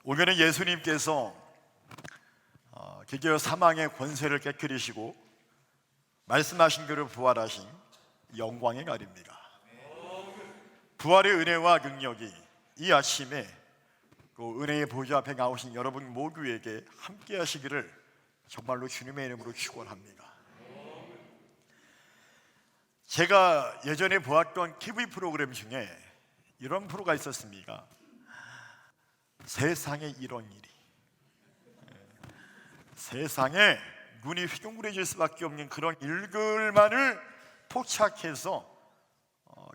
오늘은 예수님께서 드디어 사망의 권세를 깨뜨리시고 말씀하신 대로 부활하신 영광의 날입니다. 부활의 은혜와 능력이 이 아침에 그 은혜의 보좌 앞에 나오신 여러분 모두에게 함께 하시기를 정말로 주님의 이름으로 축원합니다. 제가 예전에 보았던 TV 프로그램 중에 이런 프로가 있었습니다. 세상에 이런 일이, 세상에 눈이 휘둥그레질 수밖에 없는 그런 일들만을 포착해서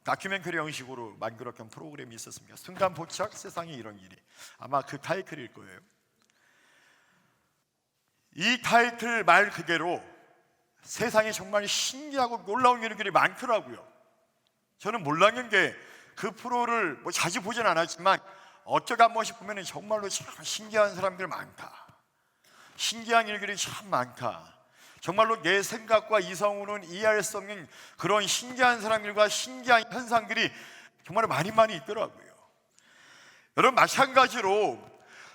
다큐멘터리 형식으로 만들었던 프로그램이 있었습니다. 순간 포착, 세상에 이런 일이, 아마 그 타이틀일 거예요. 이 타이틀 말 그대로 세상에 정말 신기하고 놀라운 일들이 많더라고요. 저는 몰랐는데 그 프로를 자주 보진 않았지만 어쩌다 한 번씩 보면 정말로 참 신기한 사람들 많다, 신기한 일들이 참 많다, 정말로 내 생각과 이성으로는 이해할 수 없는 그런 신기한 사람들과 신기한 현상들이 정말 많이 있더라고요. 여러분, 마찬가지로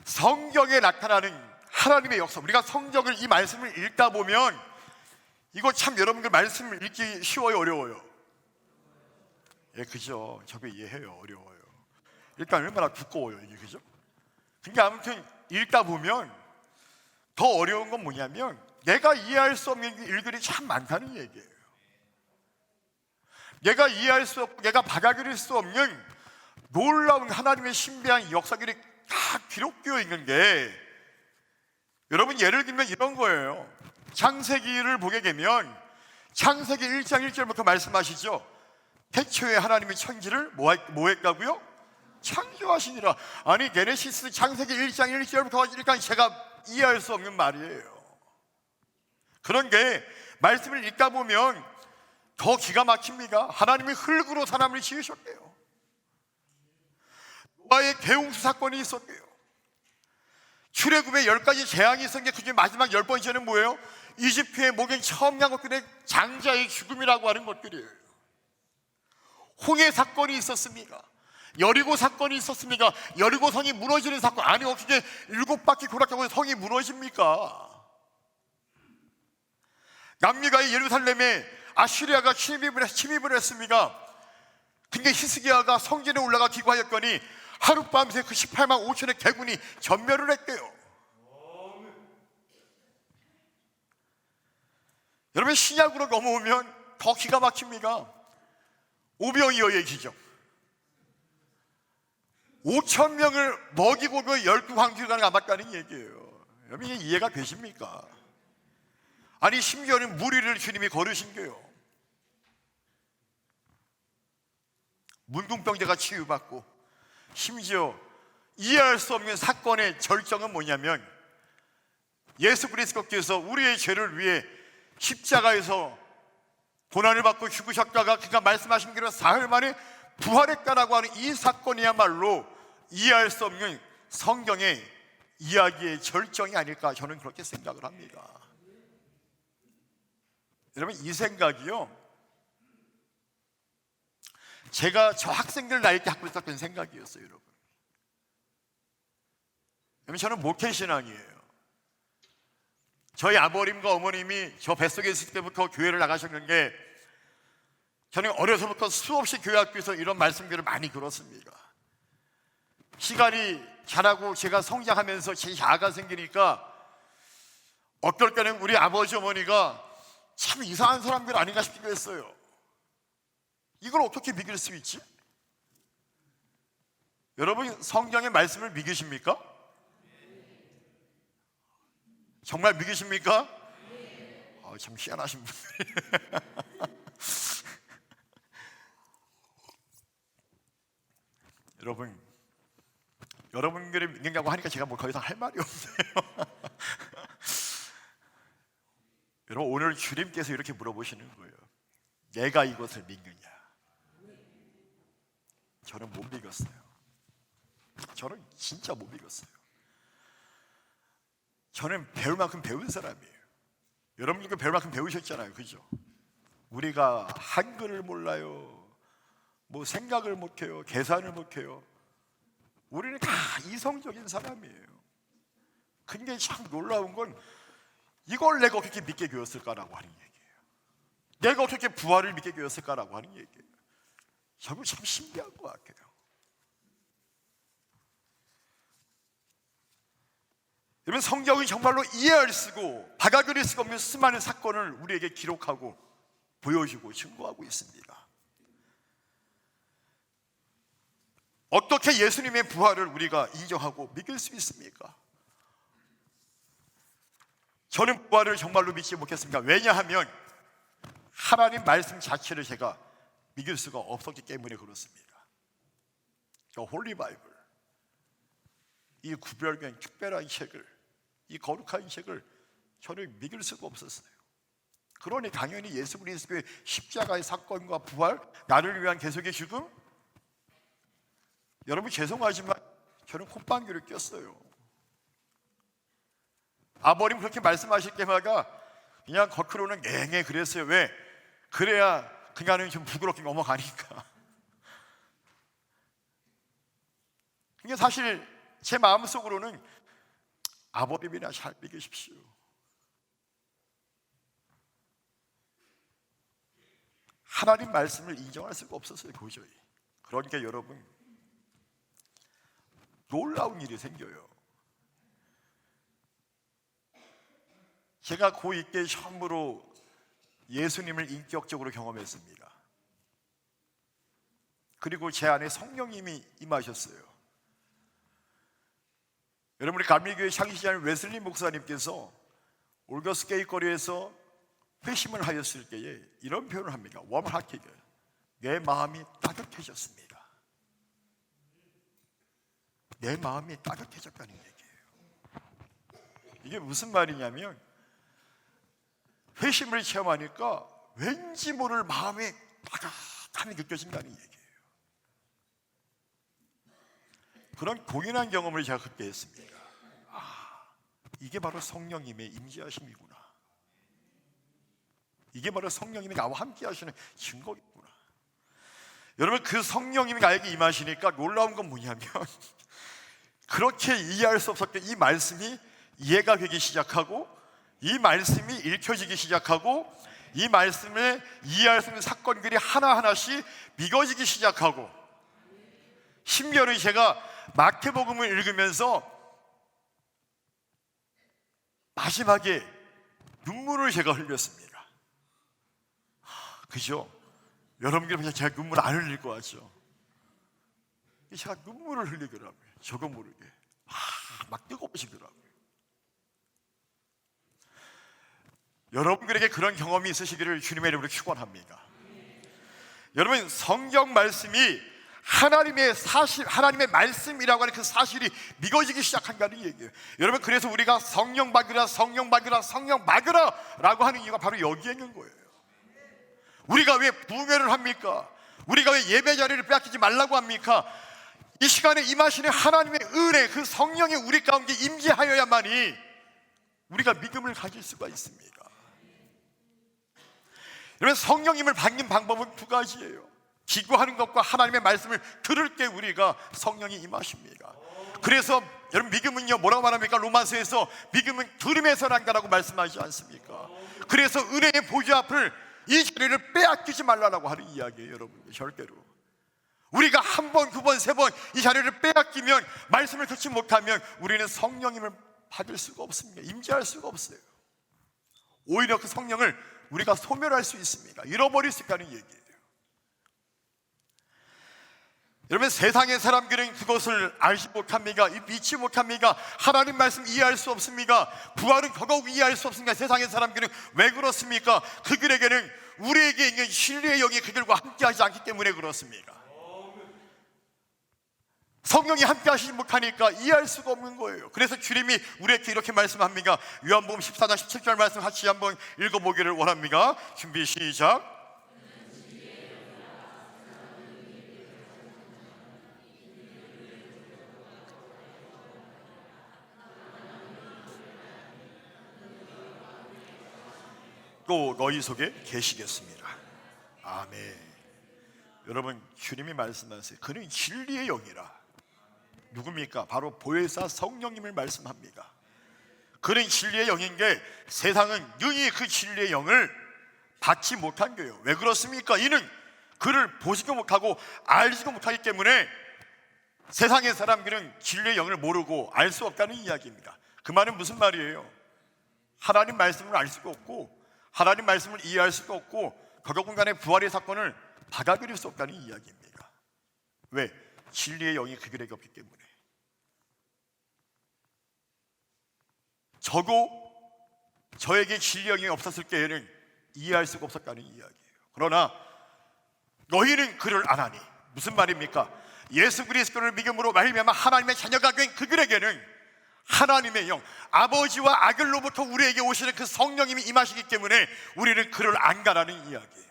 성경에 나타나는 하나님의 역사, 우리가 성경을, 이 말씀을 읽다 보면 이거 참 여러분들 말씀을 읽기 쉬워요, 어려워요? 예, 그죠? 저도 이해해요. 어려워요. 일단 얼마나 두꺼워요, 이게, 그죠? 근데 아무튼 읽다 보면 더 어려운 건 뭐냐면 내가 이해할 수 없는 일들이 참 많다는 얘기예요. 내가 이해할 수 없고 내가 받아들일 수 없는 놀라운 하나님의 신비한 역사들이 다 기록되어 있는 게, 여러분 예를 들면 이런 거예요. 창세기를 보게 되면 창세기 1장 1절부터 말씀하시죠. 태초에 하나님이 천지를 뭐 했다고요? 창조하시니라. 아니, 게네시스 창세기 1장 1절부터 일단 제가 이해할 수 없는 말이에요. 그런데 말씀을 읽다 보면 더 기가 막힙니다. 하나님이 흙으로 사람을 지으셨대요. 노아의 개홍수 사건이 있었대요. 출애굽에 10가지 재앙이 있었는데 그중에 마지막 10번째는 뭐예요? 이집트의 목에 처음 난 것들의 장자의 죽음이라고 하는 것들이에요. 홍해 사건이 있었습니다. 여리고 사건이 있었습니까? 여리고 성이 무너지는 사건. 아니, 어떻게 7바퀴 돌았다고 성이 무너집니까? 남미가의 예루살렘에 아시리아가 침입을 했습니다. 근데 히스기야가 성전에 올라가 기도하였더니 하룻밤새 그 18만 5천의 대군이 전멸을 했대요. 여러분, 신약으로 넘어오면 더 기가 막힙니다. 오병이어의 기적. 5천 명을 먹이고 그 12황제가 남았다는 얘기예요. 여러분, 이게 이해가 되십니까? 아니, 심지어는 물 위를 주님이 걸으신 게요. 문둥병자가 치유받고, 심지어 이해할 수 없는 사건의 절정은 뭐냐면 예수 그리스도께서 우리의 죄를 위해 십자가에서 고난을 받고 죽으셨다가 그가 말씀하신 대로 사흘 만에 부활했다라고 하는 이 사건이야말로 이해할 수 없는 성경의 이야기의 절정이 아닐까, 저는 그렇게 생각을 합니다. 여러분, 이 생각이요, 제가 저 학생들 나이 때 갖고 있었던 생각이었어요. 여러분, 저는 목회신앙이에요. 저희 아버님과 어머님이 저 뱃속에 있을 때부터 교회를 나가셨는데 저는 어려서부터 수없이 교회 학교에서 이런 말씀들을 많이 들었습니다. 시간이 자라고 제가 성장하면서 제 자아가 생기니까 어떨 때는 우리 아버지 어머니가 참 이상한 사람들 아닌가 싶기도 했어요. 이걸 어떻게 믿을 수 있지? 여러분, 성경의 말씀을 믿으십니까? 정말 믿으십니까? 참 희한하신 분들이. 여러분들이 믿는다고 하니까 제가 뭐 더 이상 할 말이 없어요. 여러분, 오늘 주님께서 이렇게 물어보시는 거예요. 내가 이것을 믿느냐? 저는 못 믿었어요. 저는 진짜 못 믿었어요. 저는 배울 만큼 배운 사람이에요. 여러분들도 배울 만큼 배우셨잖아요, 그죠? 우리가 한글을 몰라요, 뭐 생각을 못해요, 계산을 못해요. 우리는 다 이성적인 사람이에요. 근데 참 놀라운 건 이걸 내가 어떻게 믿게 되었을까라고 하는 얘기예요. 내가 어떻게 부활을 믿게 되었을까라고 하는 얘기예요. 저거 참 신기한 것 같아요. 여러분, 성경이 정말로 이해할 수고 박아그릴 수가 없는 수많은 사건을 우리에게 기록하고 보여주고 증거하고 있습니다. 어떻게 예수님의 부활을 우리가 인정하고 믿을 수 있습니까? 저는 부활을 정말로 믿지 못했습니다. 왜냐하면 하나님 말씀 자체를 제가 믿을 수가 없었기 때문에 그렇습니다. 홀리 바이블, 이 구별된 특별한 책을, 이 거룩한 책을 저는 믿을 수가 없었어요. 그러니 당연히 예수 그리스도의 십자가의 사건과 부활, 나를 위한 계속의 죽음, 여러분 죄송하지만 저는 콧방귀를 꼈어요. 아버님 그렇게 말씀하실 때마다 그냥 겉으로는 넹넹 그랬어요. 왜? 그래야 그냥은 좀 부드럽게 넘어가니까. 근데 사실 제 마음속으로는 아버님이나 잘 믿으십시오. 하나님 말씀을 인정할 수가 없었어요, 도저히. 그러니까 여러분, 놀라운 일이 생겨요. 제가 고2 때 처음으로 예수님을 인격적으로 경험했습니다. 그리고 제 안에 성령님이 임하셨어요. 여러분, 우리 감리교회 창시자인 웨슬리 목사님께서 올거스게이 거리에서 회심을 하였을 때에 이런 표현을 합니다. 웜하티게, 내 마음이 따뜻해졌습니다. 내 마음이 따뜻해졌다는 얘기예요. 이게 무슨 말이냐면 회심을 체험하니까 왠지 모를 마음에 따뜻함이 느껴진다는 얘기예요. 그런 공연한 경험을 제가 그때 했습니다. 이게 바로 성령님의 임재하심이구나. 이게 바로 성령님이 나와 함께 하시는 증거이구나. 여러분, 그 성령님이 나에게 임하시니까 놀라운 건 뭐냐면 그렇게 이해할 수 없었던 이 말씀이 이해가 되기 시작하고, 이 말씀이 읽혀지기 시작하고, 이 말씀을 이해할 수 있는 사건들이 하나하나씩 믿어지기 시작하고, 심지어는 제가 마태복음을 읽으면서 마지막에 눈물을 제가 흘렸습니다. 그죠? 여러분들 그냥 제가 눈물 안 흘릴 것 같죠? 제가 눈물을 흘리더라고요. 저거 모르게 막 뜨거워지더라고요. 여러분들에게 그런 경험이 있으시기를 주님의 이름으로 축원합니다. 여러분, 성경 말씀이 하나님의 사실, 하나님의 말씀이라고 하는 그 사실이 믿어지기 시작한다는 얘기예요. 여러분, 그래서 우리가 성령 받으라, 성령 받으라, 성령 받으라 라고 하는 이유가 바로 여기에 있는 거예요. 우리가 왜 부흥회를 합니까? 우리가 왜 예배 자리를 빼앗기지 말라고 합니까? 이 시간에 임하시는 하나님의 은혜, 그 성령이 우리 가운데 임재하여야만이 우리가 믿음을 가질 수가 있습니다. 여러분, 성령님을 받는 방법은 두 가지예요. 기도하는 것과 하나님의 말씀을 들을 때 우리가 성령이 임하십니다. 그래서 여러분, 믿음은요 뭐라고 말합니까? 로마서에서 믿음은 들음에서 난다라고 말씀하지 않습니까? 그래서 은혜의 보좌 앞을, 이 자리를 빼앗기지 말라라고 하는 이야기예요. 여러분, 절대로 우리가 한 번, 두 번, 세 번 이 자리를 빼앗기면, 말씀을 듣지 못하면 우리는 성령님을 받을 수가 없습니다. 임재할 수가 없어요. 오히려 그 성령을 우리가 소멸할 수 있습니다. 잃어버릴 수 있다는 얘기예요. 여러분, 세상의 사람들은 그것을 알지 못합니까? 믿지 못합니까? 하나님 말씀 이해할 수 없습니까? 부활은 더더욱 이해할 수 없습니까? 세상의 사람들은 왜 그렇습니까? 그들에게는 우리에게 있는 진리의 영이 그들과 함께하지 않기 때문에 그렇습니다. 성령이 함께 하시지 못하니까 이해할 수가 없는 거예요. 그래서 주님이 우리에게 이렇게 말씀합니다. 요한복음 14장 17절 말씀 같이 한번 읽어보기를 원합니다. 준비 시작. 또 너희 속에 계시겠습니다. 아멘. 여러분, 주님이 말씀하세요. 그는 진리의 영이라. 누굽니까? 바로 보혜사 성령님을 말씀합니다. 그는 진리의 영인 게 세상은 능히 그 진리의 영을 받지 못한 거예요. 왜 그렇습니까? 이는 그를 보지도 못하고 알지도 못하기 때문에 세상의 사람들은 진리의 영을 모르고 알 수 없다는 이야기입니다. 그 말은 무슨 말이에요? 하나님 말씀을 알 수가 없고 하나님 말씀을 이해할 수가 없고 거룩공간의 부활의 사건을 받아들일 수 없다는 이야기입니다. 왜? 진리의 영이 그들에게 없기 때문에. 저에게 진리의 영이 없었을 때에는 이해할 수가 없었다는 이야기예요. 그러나 너희는 그를 안 하니, 무슨 말입니까? 예수 그리스도를 믿음으로 말미암아 하나님의 자녀가 된 그들에게는 하나님의 영, 아버지와 아들로부터 우리에게 오시는 그 성령님이 임하시기 때문에 우리는 그를 안 가라는 이야기예요.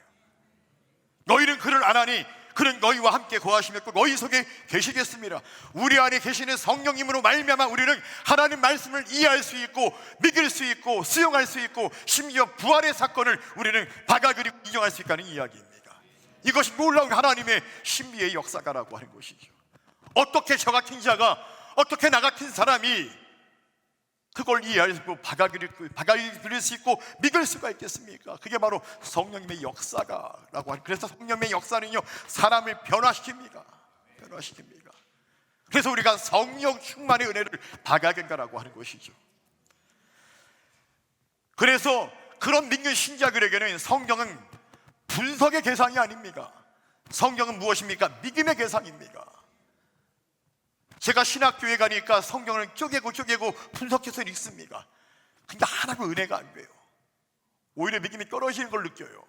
너희는 그를 안 하니 그는 너희와 함께 거하시며 또 너희 속에 계시겠습니다. 우리 안에 계시는 성령님으로 말미암아 우리는 하나님 말씀을 이해할 수 있고 믿을 수 있고 수용할 수 있고 심지어 부활의 사건을 우리는 받아들이고 인정할 수 있다는 이야기입니다. 이것이 놀라운 하나님의 신비의 역사가라고 하는 것이죠. 어떻게 저 같은 자가, 어떻게 나 같은 사람이 그걸 이해할 수 있고 받아들일 수 있고 믿을 수가 있겠습니까? 그게 바로 성령님의 역사가라고 하는. 그래서 성령님의 역사는요, 사람을 변화시킵니다. 그래서 우리가 성령 충만의 은혜를 받아야 된다라고 하는 것이죠. 그래서 그런 믿는 신자들에게는 성경은 분석의 대상이 아닙니다. 성경은 무엇입니까? 믿음의 대상입니다. 제가 신학교에 가니까 성경을 쪼개고 분석해서 읽습니다. 근데 하나도 은혜가 안 돼요. 오히려 믿음이 떨어지는 걸 느껴요.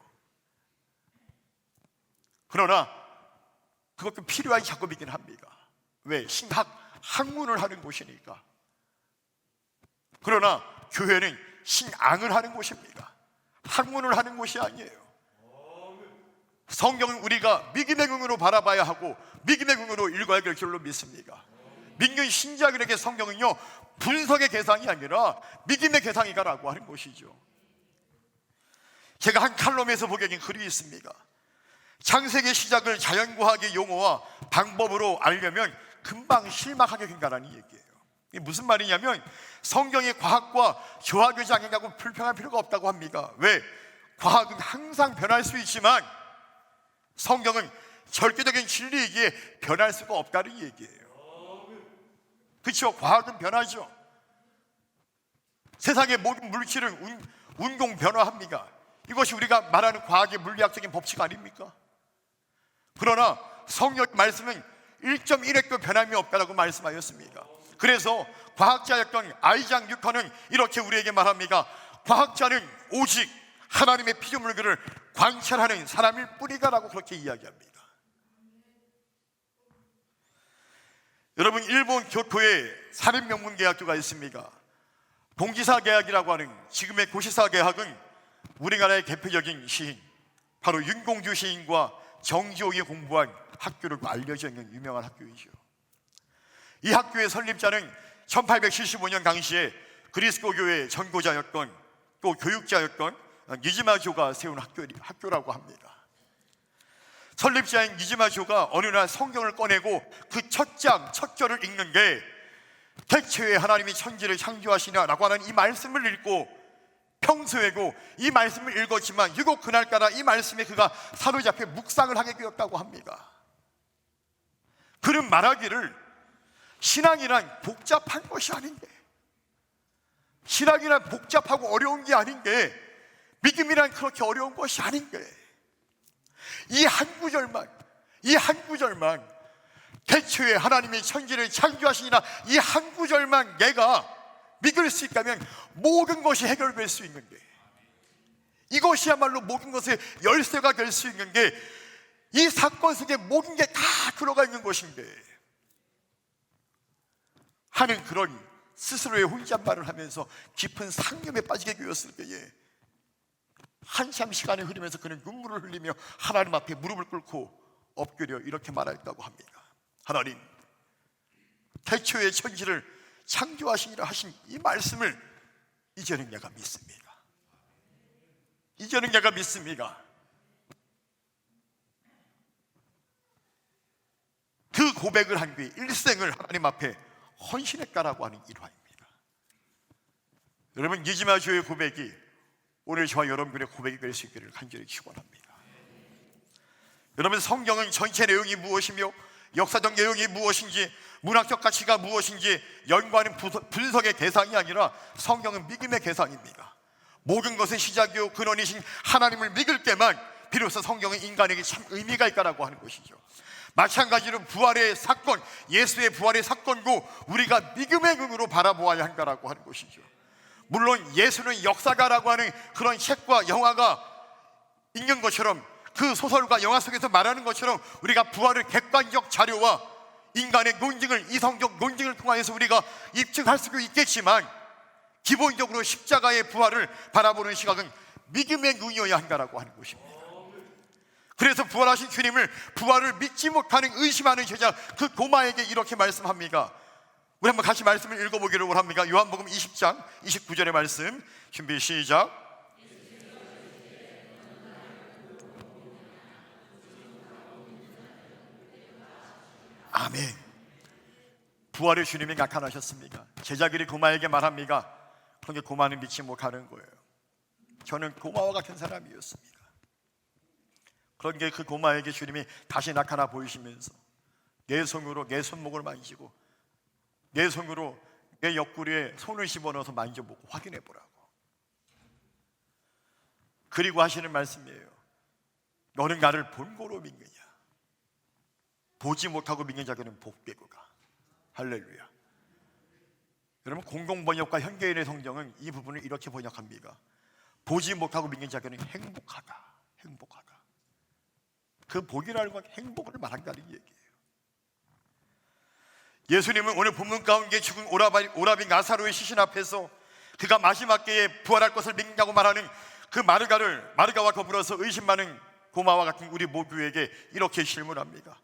그러나 그것도 필요한 작업이긴 합니다. 왜? 학문을 하는 곳이니까. 그러나 교회는 신앙을 하는 곳입니다. 학문을 하는 곳이 아니에요. 성경은 우리가 믿음의 눈으로 바라봐야 하고 믿음의 눈으로 읽어야 될 줄로 믿습니다. 믿는 신자들에게 성경은요, 분석의 대상이 아니라 믿음의 대상이다라고 하는 것이죠. 제가 한 칼럼에서 보게 된 글이 있습니다. 창세기 시작을 자연과학의 용어와 방법으로 알려면 금방 실망하게 된다는 얘기예요. 이게 무슨 말이냐면 성경이 과학과 조화되지 않는다고 불평할 필요가 없다고 합니다. 왜? 과학은 항상 변할 수 있지만 성경은 절대적인 진리이기에 변할 수가 없다는 얘기예요. 그렇죠? 과학은 변하죠. 세상의 모든 물질은 운동 변화합니다. 이것이 우리가 말하는 과학의 물리학적인 법칙 아닙니까? 그러나 성경 말씀은 1.1핵도 변함이 없다라고 말씀하였습니다. 그래서 과학자였던 아이작 뉴턴은 이렇게 우리에게 말합니다. 과학자는 오직 하나님의 피조물들을 관찰하는 사람일 뿐이다라고 그렇게 이야기합니다. 여러분, 일본 교토에 산업명문대학교가 있습니다. 동지사대학이라고 하는 지금의 고시사대학은 우리나라의 대표적인 시인, 바로 윤공주 시인과 정지옥이 공부한 학교로 알려져 있는 유명한 학교이죠. 이 학교의 설립자는 1875년 당시에 그리스도교의 전도자였던 또 교육자였던 니지마조가 세운 학교라고 합니다. 설립자인 니지마조가 어느 날 성경을 꺼내고 그 첫 절을 읽는데 태초에 하나님이 천지를 창조하시냐라고 하는 이 말씀을 읽고 평소에도 이 말씀을 읽었지만 유독 그날따라 이 말씀에 그가 사로잡혀 묵상을 하게 되었다고 합니다. 그는 말하기를 신앙이란 복잡한 것이 아닌데, 신앙이란 복잡하고 어려운 게 아닌데, 믿음이란 그렇게 어려운 것이 아닌데, 이 한 구절만 태초에 하나님이 천지를 창조하시니라 이 한 구절만 내가 믿을 수 있다면 모든 것이 해결될 수 있는 게, 이것이야말로 모든 것의 열쇠가 될 수 있는 게, 이 사건 속에 모든 게 다 들어가 있는 것인데 하는 그런 스스로의 혼잣말을 하면서 깊은 상념에 빠지게 되었을 때에 한참 시간이 흐르면서 그는 눈물을 흘리며 하나님 앞에 무릎을 꿇고 엎드려 이렇게 말했다고 합니다. 하나님, 태초에 천지를 창조하시니라 하신 이 말씀을 이제는 내가 믿습니다. 이제는 내가 믿습니다. 그 고백을 한 뒤에 일생을 하나님 앞에 헌신했다라고 하는 일화입니다. 여러분, 니지마주의 고백이 오늘 저와 여러분의 고백이 될 수 있기를 간절히 축원합니다. 여러분, 성경은 전체 내용이 무엇이며 역사적 내용이 무엇인지, 문학적 가치가 무엇인지 연구하는 분석의 대상이 아니라 성경은 믿음의 대상입니다. 모든 것의 시작이요 근원이신 하나님을 믿을 때만 비로소 성경은 인간에게 참 의미가 있다라고 하는 것이죠. 마찬가지로 부활의 사건, 예수의 부활의 사건도 우리가 믿음의 눈으로 바라보아야 한다라고 하는 것이죠. 물론 예수는 역사가라고 하는 그런 책과 영화가 있는 것처럼, 그 소설과 영화 속에서 말하는 것처럼 우리가 부활의 객관적 자료와 인간의 논증을, 이성적 논증을 통해서 우리가 입증할 수도 있겠지만, 기본적으로 십자가의 부활을 바라보는 시각은 믿음의 눈이어야 한다라고 하는 것입니다. 그래서 부활하신 주님을, 부활을 믿지 못하는 의심하는 제자 그 도마에게 이렇게 말씀합니다. 우리 한번 같이 말씀을 읽어보기를 원합니다. 요한복음 20장 29절의 말씀, 준비 시작. 아멘. 부활의 주님이 나타나셨습니다. 제자들이 고마에게 말합니다. 그런데 고마는 믿지 못하는 거예요. 저는 고마와 같은 사람이었습니다. 그런데 그 고마에게 주님이 다시 나타나 보이시면서 내 손으로 내 손목을 만지고 내 손으로 내 옆구리에 손을 집어넣어서 만져보고 확인해 보라고. 그리고 하시는 말씀이에요. 너는 나를 본고로 믿느냐? 보지 못하고 믿는 자들은 복되고가. 할렐루야. 여러분, 공동번역과 현대인의 성경은 이 부분을 이렇게 번역합니다. 보지 못하고 믿는 자들은 행복하다. 행복하다. 그 복이라는 행복을 말한다는 얘기예요. 예수님은 오늘 본문 가운데 죽은 오라비 나사로의 시신 앞에서 그가 마지막 때에 부활할 것을 믿냐고 말하는 그 마르가와 더불어서 의심 많은 고마와 같은 우리 모두에게 이렇게 질문합니다.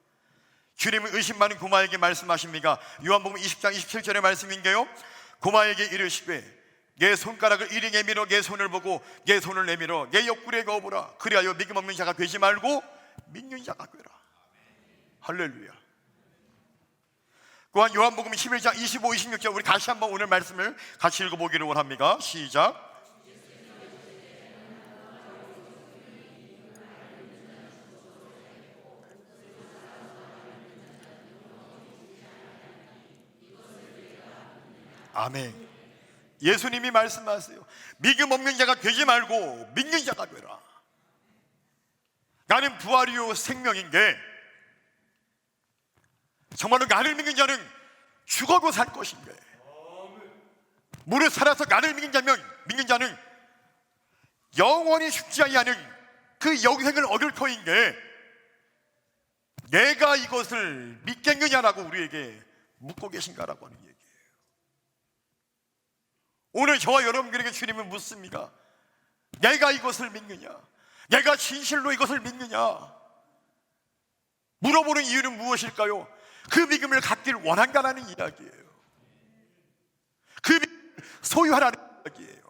주님은 의심 많은 고마에게 말씀하십니다. 요한복음 20장 27절의 말씀인데요, 고마에게 이르시되 내 손가락을 이리 내밀어 내 손을 보고 내 손을 내밀어 내 옆구리에 넣어보라. 그리하여 믿음 없는 자가 되지 말고 믿는 자가 되라. 할렐루야. 또한 요한복음 11장 25, 26절 우리 다시 한번 오늘 말씀을 같이 읽어보기를 원합니다. 시작. 아멘. 예수님이 말씀하세요. 믿음 없는 자가 되지 말고 믿는 자가 되라. 나는 부활이요 생명인데, 정말로 나를 믿는 자는 죽어도 살 것인데, 무릇 살아서 나를 믿는 자는 영원히 죽지 아니하는 그 영생을 얻을 터인데, 내가 이것을 믿겠느냐라고 우리에게 묻고 계신가라고 하는 얘기예요. 오늘 저와 여러분들에게 주님은 묻습니다. 내가 이것을 믿느냐? 내가 진실로 이것을 믿느냐? 물어보는 이유는 무엇일까요? 그 믿음을 갖길 원한다는 이야기예요. 그 믿음을 소유하라는 이야기예요.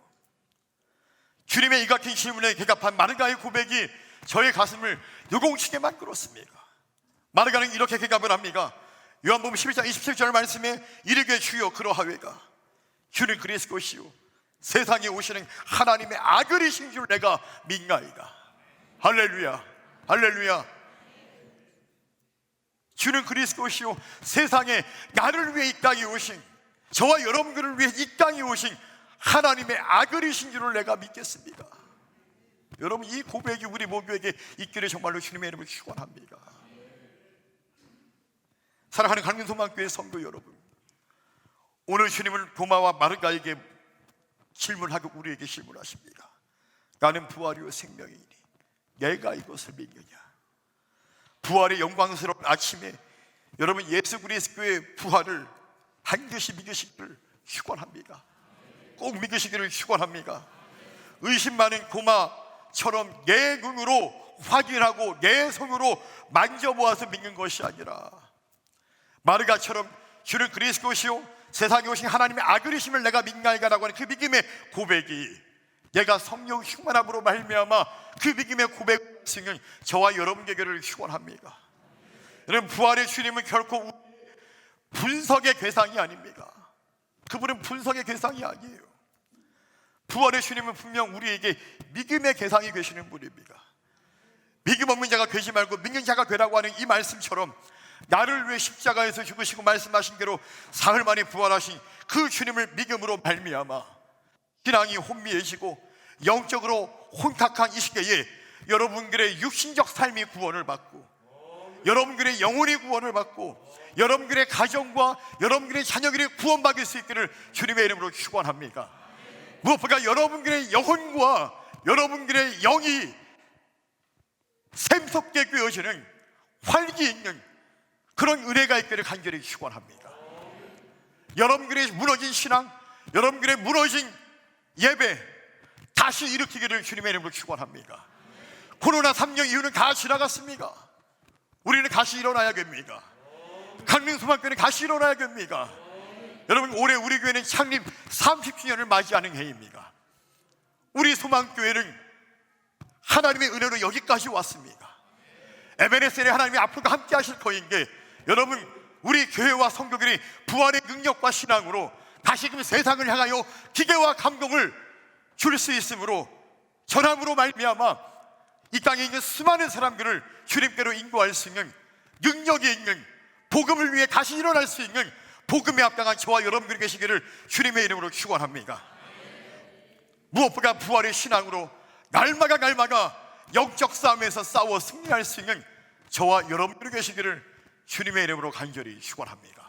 주님의 이 같은 질문에 대답한 마르가의 고백이 저의 가슴을 요동치게 만들었습니다. 마르가는 이렇게 대답을 합니다. 요한복음 11장 27절 말씀에 이르게 주여 그러하외가 주는 그리스도시요 세상에 오시는 하나님의 아들이신 줄 내가 믿나이다. 할렐루야. 할렐루야. 주는 그리스도시요 세상에 나를 위해 이 땅에 오신, 저와 여러분들을 위해 이 땅에 오신 하나님의 아들이신 줄을 내가 믿겠습니다. 여러분, 이 고백이 우리 모두에게 있기를 정말로 주님의 이름을 축원합니다. 사랑하는 강민소망교회 성도 여러분, 오늘 주님은 도마와 마르가에게 질문하고 우리에게 질문하십니다. 나는 부활이요 생명이니 내가 이것을 믿느냐? 부활의 영광스러운 아침에 여러분, 예수 그리스도의 부활을 반드시 믿으시기를 축원합니다. 꼭 믿으시기를 축원합니다. 의심 많은 고마처럼 내 눈으로 확인하고 내 손으로 만져보아서 믿는 것이 아니라, 마르가처럼 주는 그리스도시요 세상에 오신 하나님의 아들이심을 내가 믿나이다라고 하는 그 믿음의 고백이, 내가 성령 충만함으로 말미암아 그 믿음의 고백을 저와 여러분에게를 축원합니다. 여러분, 부활의 주님은 결코 분석의 괴상이 아닙니다. 그분은 분석의 괴상이 아니에요. 부활의 주님은 분명 우리에게 믿음의 괴상이 되시는 분입니다. 믿음 없는 자가 되지 말고 믿는 자가 되라고 하는 이 말씀처럼 나를 위해 십자가에서 죽으시고 말씀하신 대로 사흘 만에 부활하신 그 주님을 믿음으로 말미암아 신앙이 혼미해지고 영적으로 혼탁한 이 시대에 여러분들의 육신적 삶이 구원을 받고, 여러분들의 영혼이 구원을 받고, 여러분들의 가정과 여러분들의 자녀들이 구원받을 수 있기를 주님의 이름으로 축원합니다. 무엇보다 여러분들의 영혼과 여러분들의 영이 샘솟게 꿰어지는 활기 있는 그런 은혜가 있기를 간절히 축원합니다. 여러분들의 무너진 신앙, 여러분들의 무너진 예배 다시 일으키기를 주님의 이름으로 축원합니다. 코로나 3년 이후는 다 지나갔습니다. 우리는 다시 일어나야 됩니다. 강릉소망교회는 다시 일어나야 됩니다. 여러분, 올해 우리 교회는 창립 30주년을 맞이하는 해입니다. 우리 소망교회는 하나님의 은혜로 여기까지 왔습니다. 에베네셀에 하나님이 앞으로도 함께 하실 터인 게, 여러분, 우리 교회와 성도들이 부활의 능력과 신앙으로 다시금 세상을 향하여 기계와 감동을 줄 수 있으므로 전함으로 말미암아 이 땅에 있는 수많은 사람들을 주님께로 인도할 수 있는 능력이 있는, 복음을 위해 다시 일어날 수 있는 복음에 합당한 저와 여러분들이 계시기를 주님의 이름으로 축원합니다. 무엇보다 부활의 신앙으로 날마다 영적 싸움에서 싸워 승리할 수 있는 저와 여러분들이 계시기를 주님의 이름으로 간절히 축원합니다.